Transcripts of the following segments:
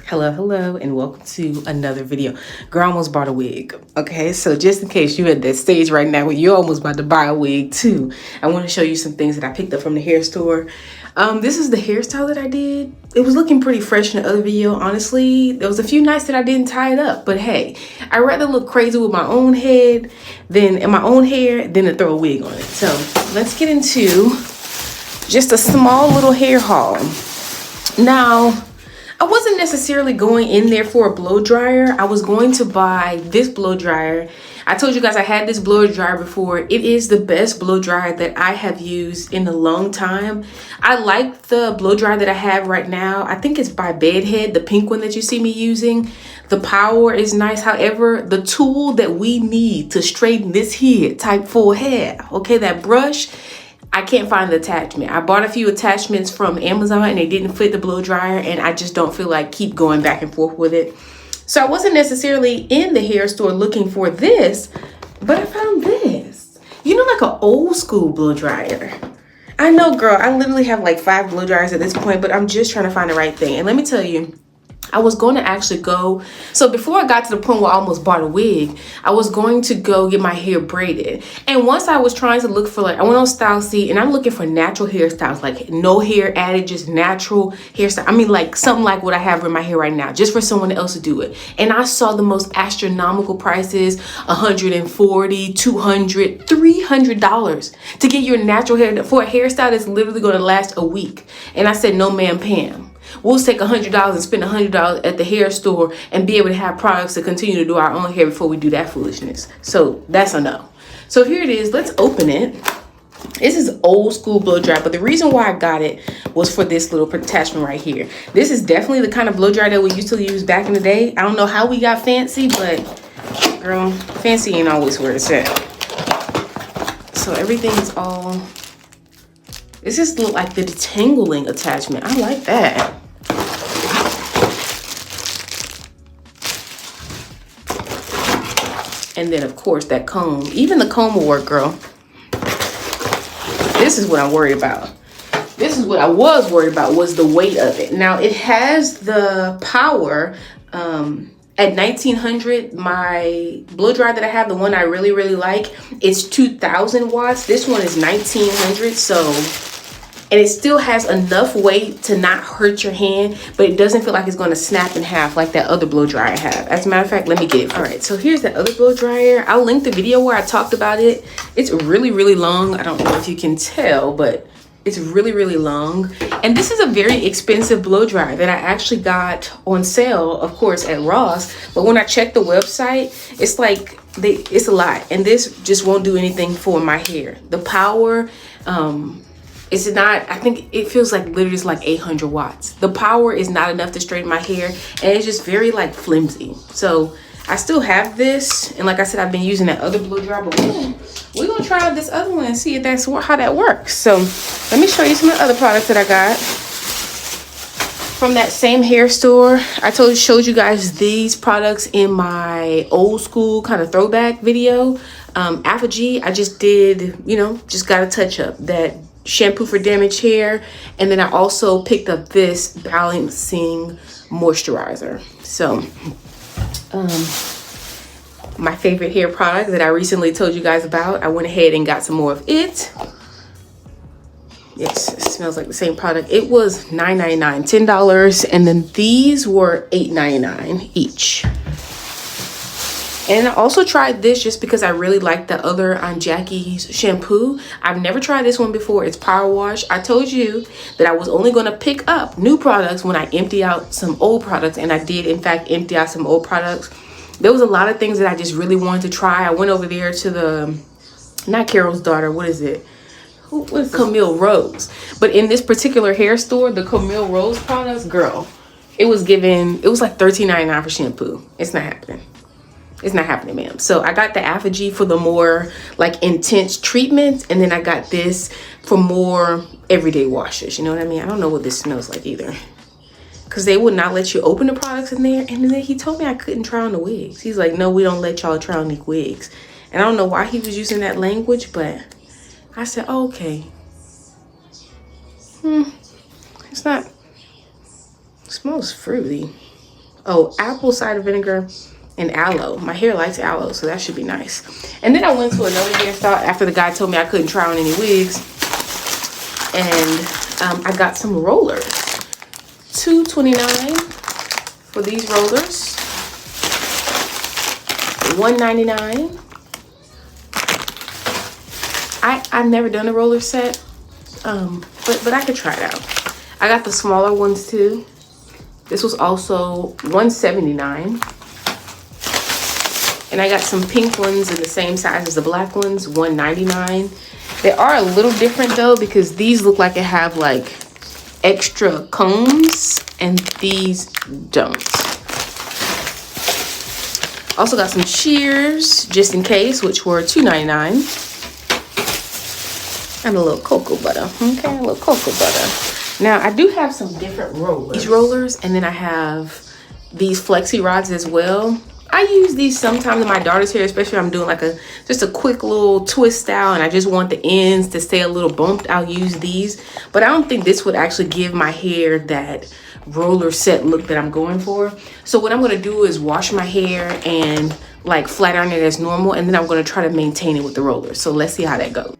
Hello, and welcome to another video. Girl, I almost bought a wig. Okay, so just in case you're at that stage right now where you're almost about to buy a wig too, I want to show you some things that I picked up from the hair store. This is the hairstyle that I did. It was looking pretty fresh in the other video, honestly. There was a few nights that I didn't tie it up, but hey, I'd rather look crazy with my own head than in my own hair than to throw a wig on it. So let's get into just a small little hair haul. Now, I wasn't necessarily going in there for a blow dryer. I was going to buy this blow dryer. I told you guys I had this blow dryer before. It is the best blow dryer that I have used in a long time. I like the blow dryer that I have right now. I think it's by Bedhead, the pink one that you see me using. The power is nice. However, the tool that we need to straighten this head type 4 hair, okay, that brush, I can't find the attachment. I bought a few attachments from Amazon and they didn't fit the blow dryer, and I just don't feel like keep going back and forth with it. So I wasn't necessarily in the hair store looking for this, but I found this. You know, like an old school blow dryer. I know, girl, I literally have like 5 blow dryers at this point, but I'm just trying to find the right thing. And let me tell you, I was going to actually go, so before I got to the point where I almost bought a wig, I was going to go get my hair braided. And once I was trying to look for, like, I went on Style Seat and I'm looking for natural hairstyles, like no hair added, just natural hairstyle. I mean, like something like what I have in my hair right now, just for someone else to do it. And I saw the most astronomical prices, $140, $200, $300 to get your natural hair for a hairstyle that's literally going to last a week. And I said, no, ma'am, Pam. We'll take $100 and spend $100 at the hair store and be able to have products to continue to do our own hair before we do that foolishness. So that's a no. So here it is. Let's open it. This is old school blow dryer, but the reason why I got it was for this little attachment right here. This is definitely the kind of blow dryer that we used to use back in the day. I don't know how we got fancy, but girl, fancy ain't always where it's at. So everything's all... This just look like the detangling attachment. I like that. And then, of course, that comb. Even the comb will work, girl. This is what I'm worried about. This is what I was worried about, was the weight of it. Now, it has the power. At 1900, my blow dryer that I have, the one I really, really like, it's 2000 watts. This one is 1900, so... And it still has enough weight to not hurt your hand, but it doesn't feel like it's going to snap in half like that other blow dryer I have. As a matter of fact, let me get it. All right, so here's the other blow dryer. I'll link the video where I talked about it. It's really, really long. I don't know if you can tell, but it's really, really long. And this is a very expensive blow dryer that I actually got on sale, of course, at Ross. But when I checked the website, it's like, it's a lot. And this just won't do anything for my hair. The power, it's not, I think it feels like literally it's like 800 watts. The power is not enough to straighten my hair, and it's just very like flimsy. So I still have this, and like I said, I've been using that other blow dryer, but we're gonna try out this other one and see if that's how that works. So let me show you some of the other products that I got from that same hair store. I showed you guys these products in my old school kind of throwback video. Aphogee, I just did, you know, just got a touch up. That shampoo for damaged hair, and then I also picked up this balancing moisturizer. So my favorite hair product that I recently told you guys about, I went ahead and got some more of it. Yes, it smells like the same product. It was $9.99, $10, and then these were $8.99 each. And I also tried this just because I really like the other Aunt Jackie's shampoo. I've never tried this one before. It's Power Wash. I told you that I was only going to pick up new products when I empty out some old products. And I did, in fact, empty out some old products. There was a lot of things that I just really wanted to try. I went over there to the, not Carol's daughter, what is it? What is Camille Rose. But in this particular hair store, the Camille Rose products, girl, it was like $13.99 for shampoo. It's not happening. It's not happening, ma'am. So I got the aphogee for the more like intense treatment, and then I got this for more everyday washes. You know what I mean? I don't know what this smells like either, because they would not let you open the products in there. And then he told me I couldn't try on the wigs. He's like, no, we don't let y'all try on the wigs. And I don't know why he was using that language, but I said, oh, okay. It's not, it smells fruity. Oh, apple cider vinegar and aloe. My hair likes aloe, so that should be nice. And then I went to another hairstyle after the guy told me I couldn't try on any wigs. And I got some rollers. $2.29 for these rollers. $1.99. I've never done a roller set, but I could try it out. I got the smaller ones too. This was also $1.79. And I got some pink ones in the same size as the black ones, $1.99. They are a little different though, because these look like they have like extra combs and these don't. Also got some shears just in case, which were $2.99. And a little cocoa butter. Okay, a little cocoa butter. Now I do have some different rollers. These rollers, and then I have these flexi rods as well. I use these sometimes in my daughter's hair, especially if I'm doing like just a quick little twist style and I just want the ends to stay a little bumped. I'll use these, but I don't think this would actually give my hair that roller set look that I'm going for. So what I'm going to do is wash my hair and like flat iron it as normal, and then I'm going to try to maintain it with the roller. So let's see how that goes.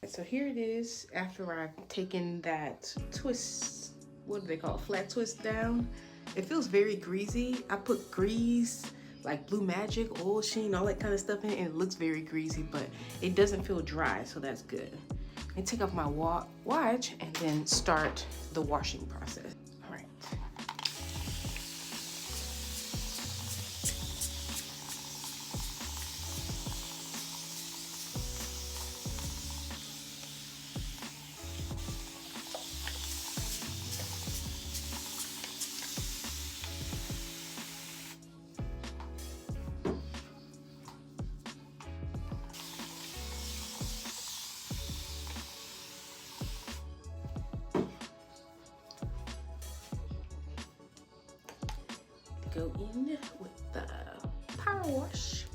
So here it is after I've taken that twist, what do they call it, flat twist down. It feels very greasy. I put grease, like Blue Magic, Oil Sheen, all that kind of stuff in it, and it looks very greasy, but it doesn't feel dry, so that's good. And take off my watch and then start the washing process. All right. Go in with the power wash.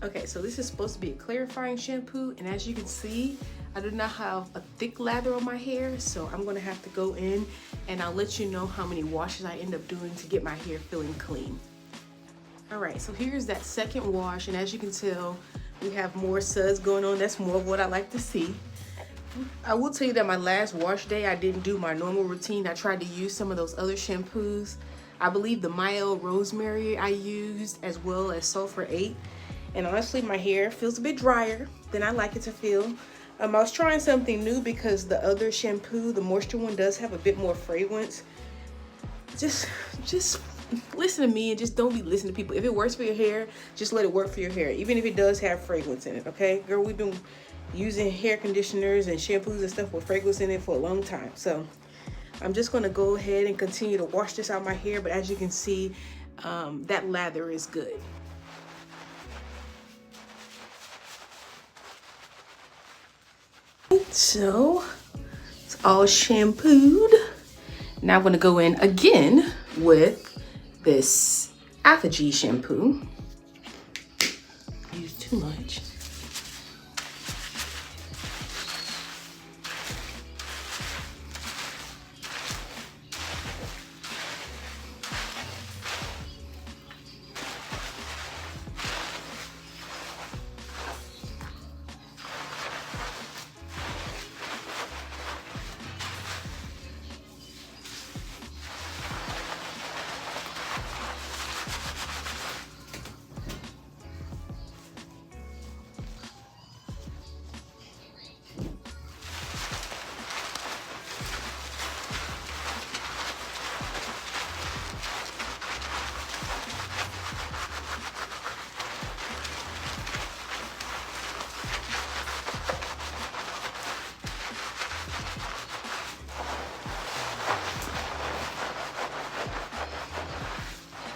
Okay, so this is supposed to be a clarifying shampoo, and as you can see, I do not have a thick lather on my hair, so I'm gonna have to go in and I'll let you know how many washes I end up doing to get my hair feeling clean. All right, so here's that second wash, and as you can tell, we have more suds going on. That's more of what I like to see. I will tell you that my last wash day, I didn't do my normal routine. I tried to use some of those other shampoos. I believe the Mielle Rosemary I used, as well as Sulfur 8. And honestly, my hair feels a bit drier than I like it to feel. I was trying something new because the other shampoo, the moisture one, does have a bit more fragrance. Just listen to me and just don't be listening to people. If it works for your hair, just let it work for your hair, even if it does have fragrance in it, okay? Girl, we've been using hair conditioners and shampoos and stuff with fragrance in it for a long time. So I'm just gonna go ahead and continue to wash this out my hair, but as you can see, that lather is good. So it's all shampooed. Now I'm gonna go in again with this aphogee shampoo. Use too much.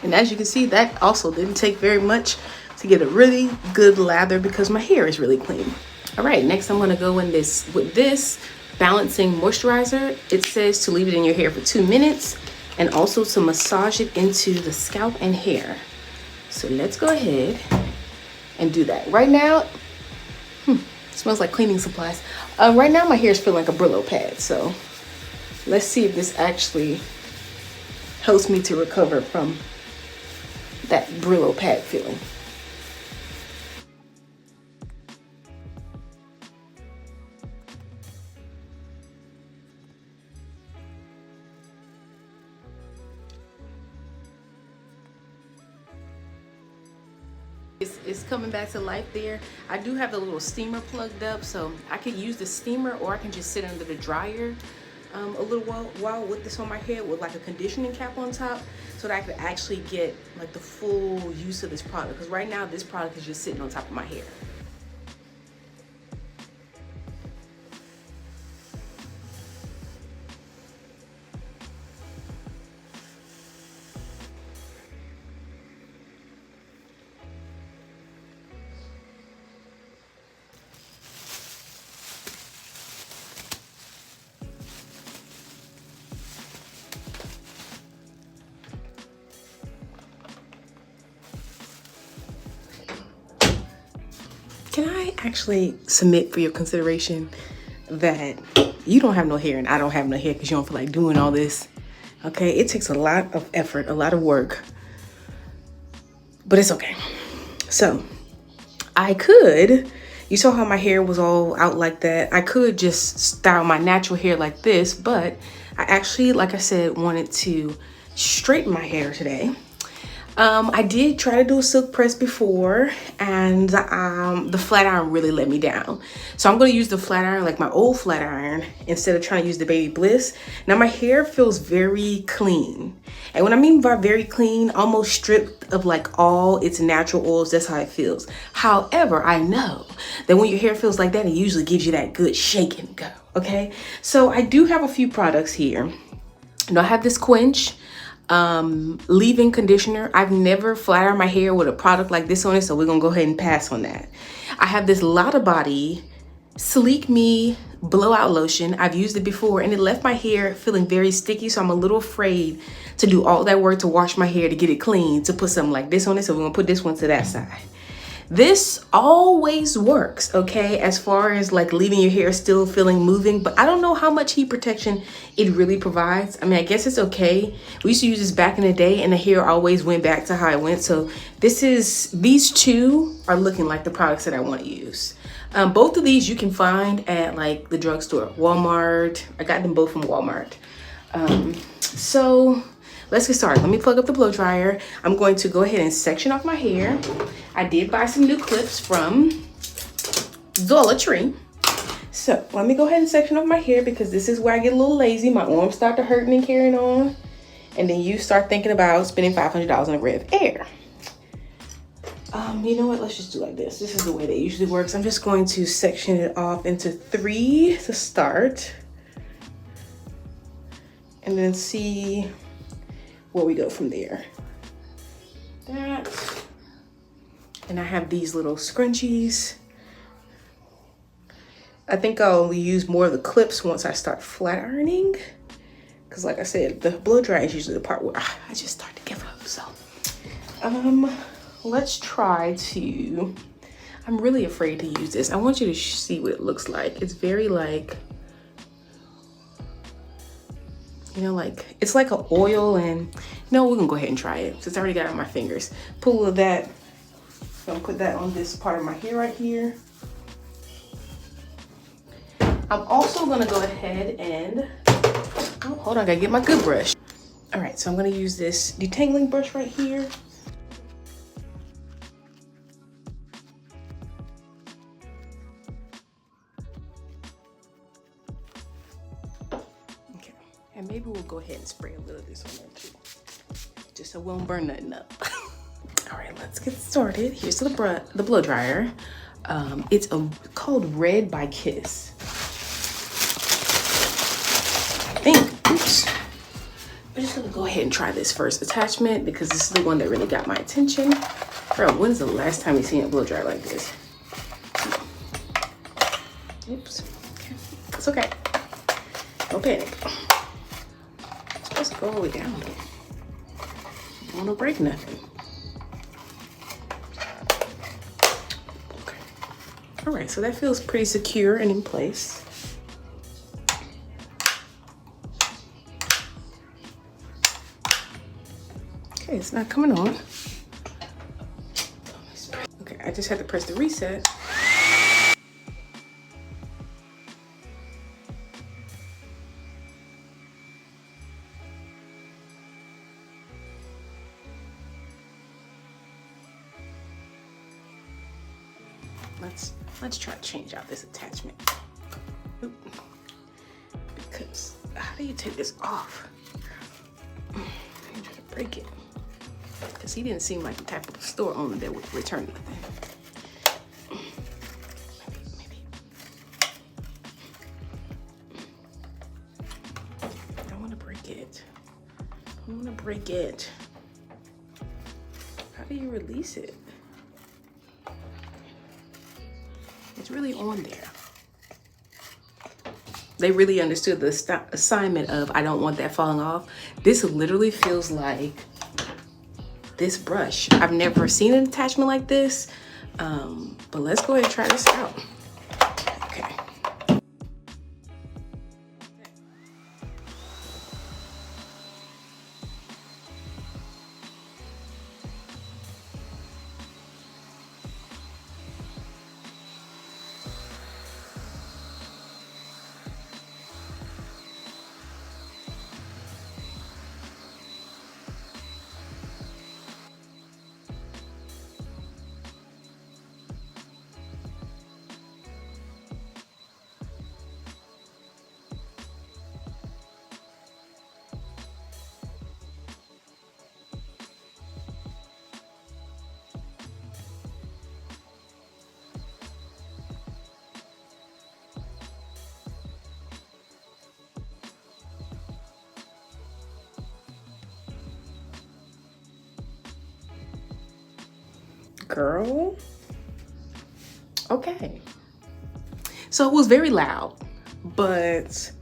And as you can see, that also didn't take very much to get a really good lather because my hair is really clean. All right, next I'm gonna go in with this balancing moisturizer. It says to leave it in your hair for 2 minutes and also to massage it into the scalp and hair. So let's go ahead and do that. Right now, it smells like cleaning supplies. Right now my hair is feeling like a Brillo pad. So let's see if this actually helps me to recover from that Brillo pad feeling. It's coming back to life there. I do have the little steamer plugged up, so I could use the steamer or I can just sit under the dryer a little while with this on my head with like a conditioning cap on top so that I could actually get like the full use of this product, because right now this product is just sitting on top of my hair. Can I actually submit for your consideration that you don't have no hair and I don't have no hair because you don't feel like doing all this? Okay, it takes a lot of effort, a lot of work, but it's okay. So I could, you saw how my hair was all out like that. I could just style my natural hair like this, but I actually, like I said, wanted to straighten my hair today. I did try to do a silk press before, and the flat iron really let me down. So I'm going to use the flat iron, like my old flat iron, instead of trying to use the Baby Bliss. Now my hair feels very clean. And what I mean by very clean, almost stripped of like all its natural oils, that's how it feels. However, I know that when your hair feels like that, it usually gives you that good shake and go, okay? So I do have a few products here. I have this Quench leave-in conditioner. I've never flat ironed my hair with a product like this on it, so we're gonna go ahead and pass on that. I have this Lotta Body Sleek Me blowout lotion. I've used it before and it left my hair feeling very sticky, so I'm a little afraid to do all that work to wash my hair to get it clean to put something like this on it, so we're gonna put this one to that side. This always works, okay, as far as like leaving your hair still feeling moving, but I don't know how much heat protection it really provides. I mean, I guess it's okay. We used to use this back in the day and the hair always went back to how it went. So these two are looking like the products that I want to use. Both of these you can find at like the drugstore, Walmart. I got them both from Walmart. So let's get started. Let me plug up the blow dryer. I'm going to go ahead and section off my hair. I did buy some new clips from Dollar Tree. So let me go ahead and section off my hair because this is where I get a little lazy. My arms start to hurting and carrying on. And then you start thinking about spending $500 on a Rev Air. You know what? Let's just do like this. This is the way that it usually works. I'm just going to section it off into 3 to start. And then see where we go from there. That. And I have these little scrunchies. I think I'll use more of the clips once I start flat ironing. Because like I said, the blow dry is usually the part where I just start to give up. So, let's try to, I'm really afraid to use this. I want you to see what it looks like. It's very like, you know, like, it's like an oil and, no, we're gonna go ahead and try it. Since I already got it on my fingers. Put a little of that, I'm gonna put that on this part of my hair right here. I'm also gonna go ahead and, oh, hold on, I gotta get my good brush. All right, so I'm gonna use this detangling brush right here. Okay, and maybe we'll go ahead and spray a little of this on there too, just so we won't burn nothing up. All right, let's get started. Here's the blow dryer. It's called Red by Kiss. Oops. I'm just gonna go ahead and try this first attachment because this is the one that really got my attention. Bro, when's the last time you seen a blow dryer like this? Oops. Okay. It's okay. No panic. It's supposed to go all the way down. Don't want to break nothing. Okay. All right, so that feels pretty secure and in place. Okay, it's not coming on. Okay, I just had to press the reset. Let's try to change out this attachment. Oop. Because how do you take this off? I'm trying to break it. Because he didn't seem like the type of store owner that would return nothing. Maybe. I don't want to break it. I want to break it. How do you release it? It's really on there. They really understood the assignment of I don't want that falling off. This literally feels like this brush. I've never seen an attachment like this, but let's go ahead and try this out. Okay. Girl. Okay. So it was very loud, but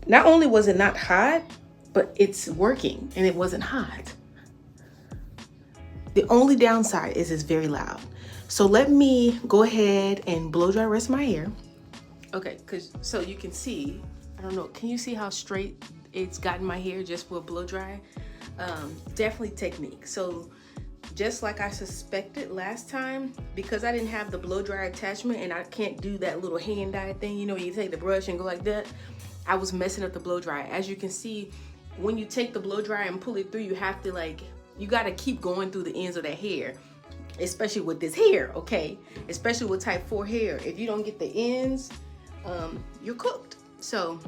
not only was it not hot, but it's working and it wasn't hot. The only downside is it's very loud. So let me go ahead and blow dry the rest of my hair. Okay, so you can see, I don't know, can you see how straight it's gotten my hair just for a blow dry? Definitely technique. So just like I suspected last time, because I didn't have the blow dryer attachment and I can't do that little hand dye thing, you know, you take the brush and go like that, I was messing up the blow dryer. As you can see, when you take the blow dryer and pull it through, you have to you gotta keep going through the ends of that hair, especially with this hair, okay? Especially with type 4 hair. If you don't get the ends, you're cooked. So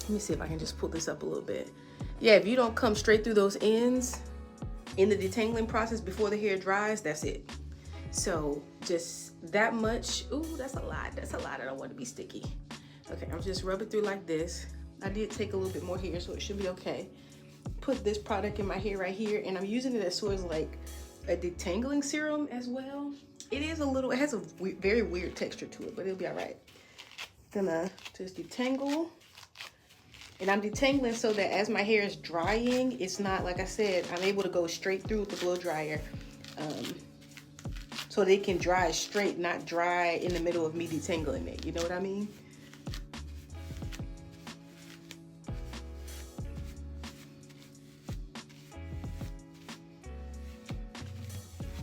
let me see if I can just pull this up a little bit. Yeah, if you don't come straight through those ends in the detangling process before the hair dries, that's it. So just that much. Ooh, that's a lot. That's a lot. I don't want to be sticky. Okay, I'll just rub it through like this. I did take a little bit more here, so it should be okay. Put this product in my hair right here, and I'm using it as sort of like a detangling serum as well. It is a little, it has a very weird texture to it, but it'll be all right. Gonna just detangle. And I'm detangling so that as my hair is drying, it's not, like I said, I'm able to go straight through with the blow dryer. So they can dry straight, not dry in the middle of me detangling it. You know what I mean?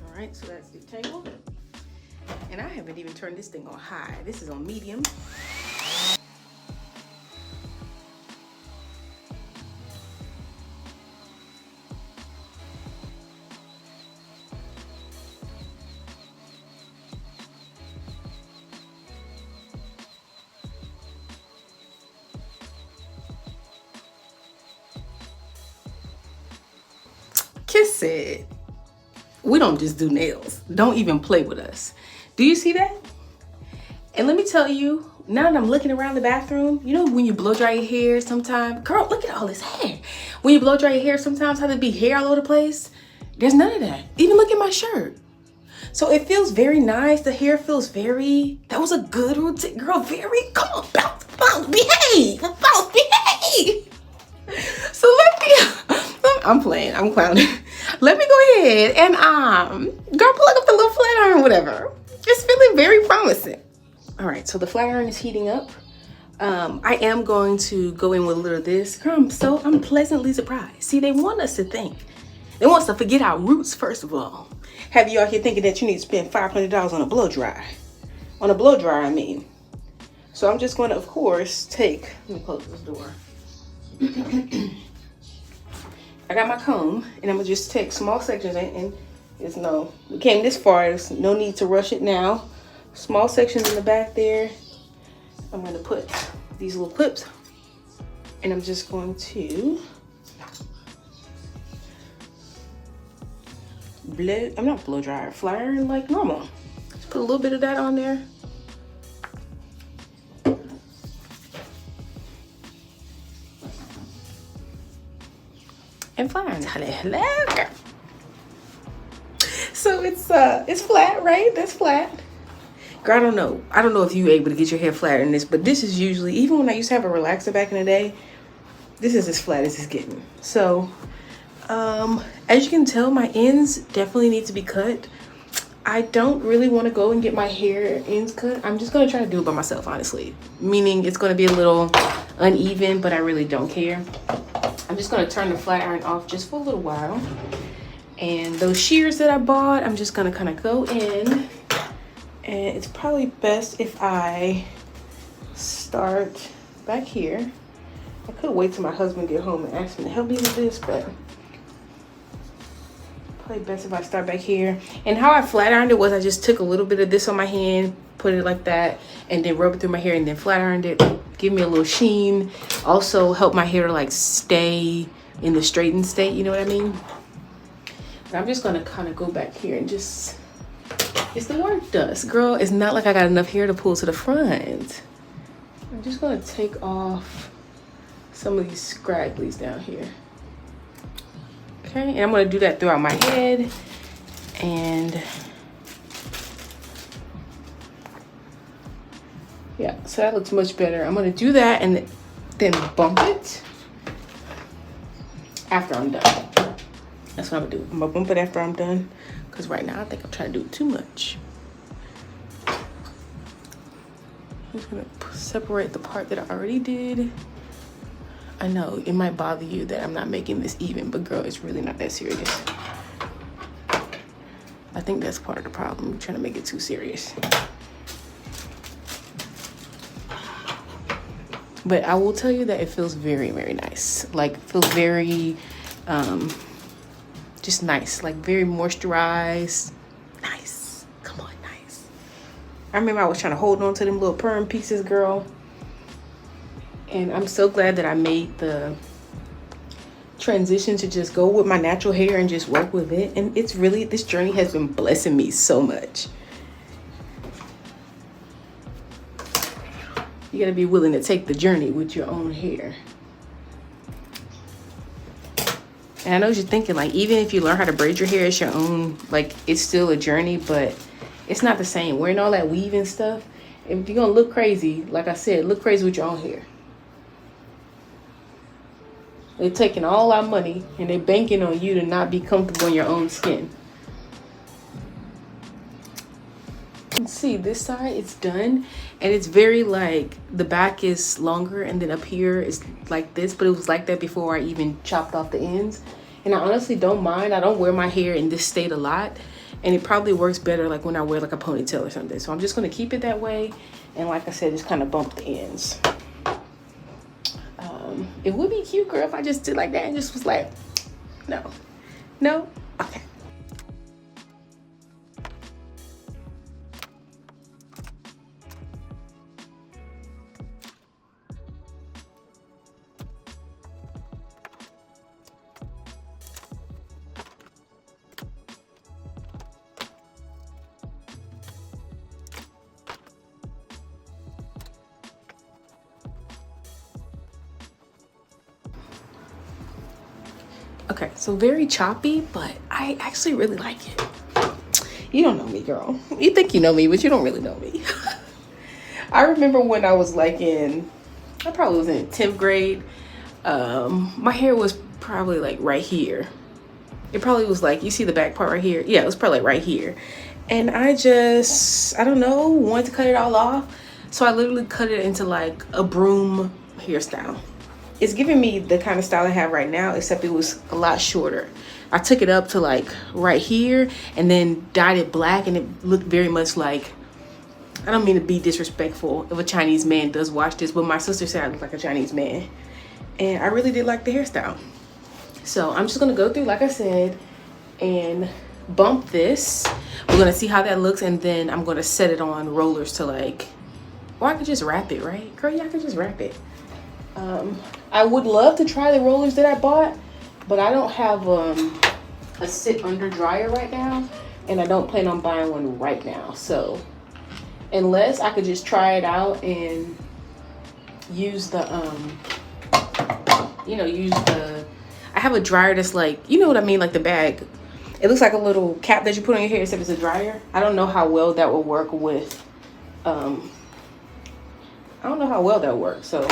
All right, so that's detangled. And I haven't even turned this thing on high. This is on medium. Kiss it. We don't just do nails. Don't even play with us. Do you see that? And let me tell you, now that I'm looking around the bathroom, you know when you blow dry your hair sometimes, girl, look at all this hair. When you blow dry your hair sometimes, how there be hair all over the place? There's none of that. Even look at my shirt. So it feels very nice. The hair feels very, that was a good routine. Girl, very, come on, bounce, behave, bounce, behave. So let me, I'm playing, I'm clowning. Let me go ahead and, girl, plug up the little flat iron, whatever. It's feeling very promising. All right, so the flat iron is heating up. I am going to go in with a little of this. Girl, I'm pleasantly surprised. See, they want us to think. They want us to forget our roots, first of all. Have you out here thinking that you need to spend $500 on a blow dryer? On a blow dryer, I mean. So I'm just going to, of course, take, let me close this door. I got my comb, and I'm gonna just take small sections, and there's no, we came this far, there's no need to rush it now. Small sections in the back there. I'm gonna put these little clips, and I'm just going to I'm not blow dryer, flat iron like normal. Just put a little bit of that on there. And flat iron. Hello. So it's flat, right? That's flat. Girl, I don't know if you're able to get your hair flatter than this, but this is usually, even when I used to have a relaxer back in the day, this is as flat as it's getting. So, as you can tell, my ends definitely need to be cut. I don't really want to go and get my hair ends cut. I'm just going to try to do it by myself, honestly. Meaning it's going to be a little uneven, but I really don't care. I'm just going to turn the flat iron off just for a little while. And those shears that I bought, I'm just going to kind of go in. And it's probably best if I start back here. I could wait till my husband get home and ask me to help me with this, but probably best if I start back here. And how I flat ironed it was I just took a little bit of this on my hand, put it like that, and then rub it through my hair and then flat ironed it. Give me a little sheen. Also help my hair like stay in the straightened state, you know what I mean? But I'm just gonna kind of go back here and just, it's the work dust. Girl, it's not like I got enough hair to pull to the front. I'm just gonna take off some of these scragglies down here. Okay, and I'm gonna do that throughout my head. And yeah, so that looks much better. I'm gonna do that and then bump it after I'm done. That's what I'm gonna do. I'm gonna bump it after I'm done, because right now I think I'm trying to do too much. I'm just gonna separate the part that I already did. I know it might bother you that I'm not making this even, but girl, it's really not that serious. I think that's part of the problem. I'm trying to make it too serious. But I will tell you that it feels very, very nice. Like, feels very, just nice. Like, very moisturized. Nice. Come on, nice. I remember I was trying to hold on to them little perm pieces, girl. And I'm so glad that I made the transition to just go with my natural hair and just work with it. And it's really, this journey has been blessing me so much. You gotta be willing to take the journey with your own hair. And I know you're thinking, like, even if you learn how to braid your hair, it's your own, like, it's still a journey, but it's not the same. Wearing all that weave and stuff, If you're gonna look crazy, like I said, look crazy with your own hair. They're taking all our money and they're banking on you to not be comfortable in your own skin. You can see this side, it's done. And it's very like, the back is longer and then up here is like this, but it was like that before I even chopped off the ends. And I honestly don't mind. I don't wear my hair in this state a lot. And it probably works better like when I wear like a ponytail or something. So I'm just gonna keep it that way. And like I said, just kind of bump the ends. It would be cute, girl, if I just did like that and just was like, no, okay. Okay, so very choppy, but I actually really like it. You don't know me, girl. You think you know me, but you don't really know me. I remember when I was like I probably was in 10th grade. My hair was probably like right here. It probably was like, you see the back part right here? Yeah, it was probably like right here. And I don't know, wanted to cut it all off. So I literally cut it into like a broom hairstyle. It's giving me the kind of style I have right now, except it was a lot shorter. I took it up to like right here and then dyed it black, and it looked very much like, I don't mean to be disrespectful if a Chinese man does watch this, but my sister said I look like a Chinese man. And I really did like the hairstyle. So I'm just gonna go through, like I said, and bump this. We're gonna see how that looks, and then I'm gonna set it on rollers to like, or I could just wrap it, right? Girl, yeah, I could just wrap it. I would love to try the rollers that I bought, but I don't have a sit under dryer right now, and I don't plan on buying one right now. So unless I could just try it out and use the I have a dryer that's like, you know what I mean, like the bag. It looks like a little cap that you put on your hair, except it's a dryer. I don't know how well that will work with I don't know how well that works. So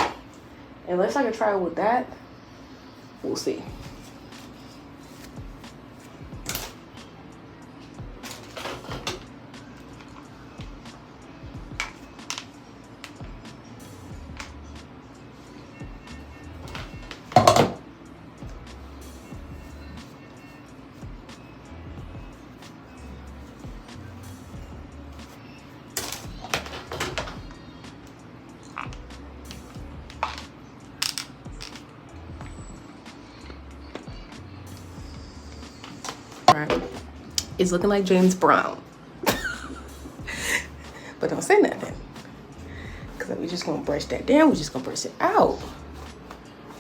unless I can try it with that, we'll see. It's looking like James Brown. But don't say nothing, because we're just gonna brush that down. We're just gonna brush it out,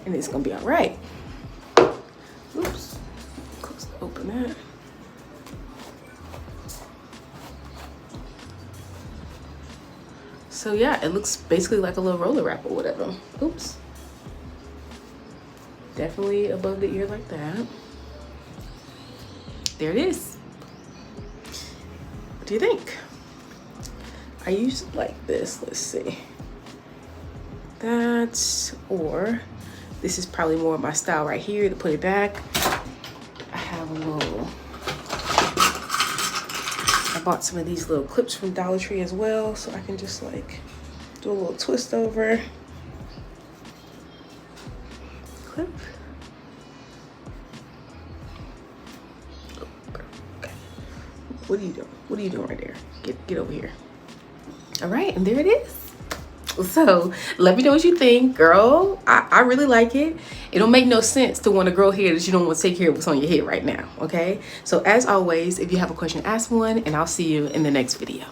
and it's gonna be all right. Oops, close, open that. So yeah, it looks basically like a little roller wrap or whatever. Oops. Definitely above the ear like that. There it is. What do you think? I usually like this. Let's see. That's, or this is probably more of my style right here to put it back. I have a little, I bought some of these little clips from Dollar Tree as well, so I can just like do a little twist over. Clip. Okay. What are you doing? What are you doing right there? Get over here. All right, and there it is. So let me know what you think, girl. I really like it. It don't make no sense to want to grow hair that you don't want to take care of what's on your head right now, okay? So as always, if you have a question, ask one, and I'll see you in the next video.